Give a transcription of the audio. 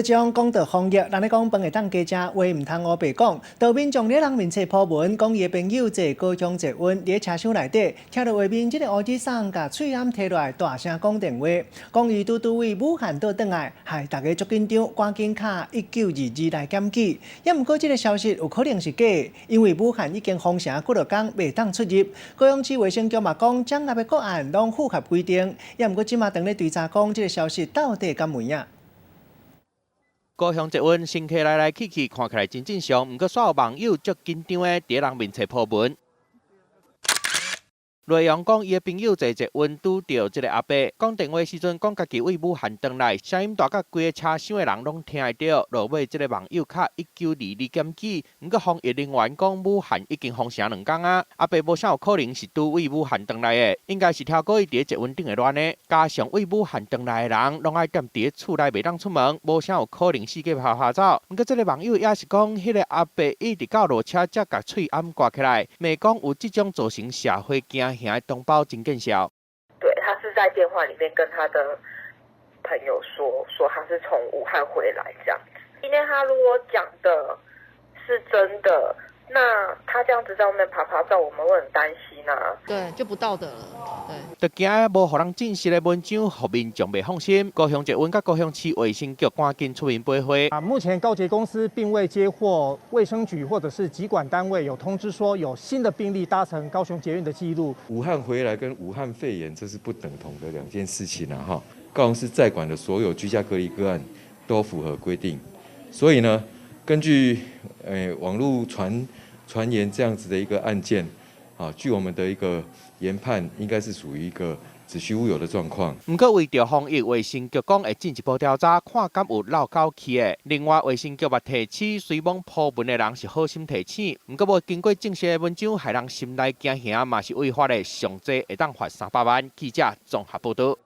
将讲到防疫，人咧讲饭会当加食，话唔通乌白讲。岛民将咧人面册铺文，讲伊的朋友坐高雄捷运，伫车厢内底，听到外面即个乌子桑甲喙暗摕落来，大声讲电话，讲伊拄为武汉倒转来，害大家足紧张，赶紧卡1922来检举。也毋过即个消息有可能是假的，因为武汉已经封城几落天，袂当出入。高雄市卫生局嘛讲，掌握的个案拢符合规定，也毋过即马当咧追查讲，即个消息到底敢有影？高雄捷运乘客来去，看起来真正常，毋过煞有网友足紧张的伫人面册破文。内容讲，伊的朋友坐捷运拄到即个阿伯，讲电话时阵讲家己为武汉回来，声音大甲规个车厢的人拢听会到。落尾即个网友卡1922检举，毋过防疫人员讲武汉已经封城2天啊，阿伯无啥有可能是拄为武汉回来的，应该是听过伊伫捷运顶会乱的。加上为武汉回来的人，拢爱踮伫厝内袂当出门，无啥有可能四界跑走。毋过即个网友也是讲，迄个阿伯一直到落车才甲喙暗挂起来，袂讲有即种造成社会惊。同胞真见笑。对，他是在电话里面跟他的朋友说他是从武汉回来这样子。今天他如果讲的是真的，那他这样子在外面爬照，我们会很担心啊。对，就不道德了。对，就惊无互人证实的文章，互民众袂放心。高雄捷运甲高雄市卫生局赶紧出面赔回。目前高捷公司并未接获卫生局或者是疾管单位有通知说有新的病例搭乘高雄捷运的记录。武汉回来跟武汉肺炎这是不等同的2件事情啊！哈，高雄市在管的所有居家隔离个案都符合规定，所以呢，根据网络传言这样子的一个案件，啊，据我们的一个研判，应该是属于一个子虚乌有的状况。不过为着防疫，卫生局讲会进一步调查，看敢有漏交去的。另外，卫生局嘛提醒，随网破文的人是好心提醒，不过无经过证实的文章，害人心内惊吓，嘛是违法的，上济会当罚300万。记者综合报道。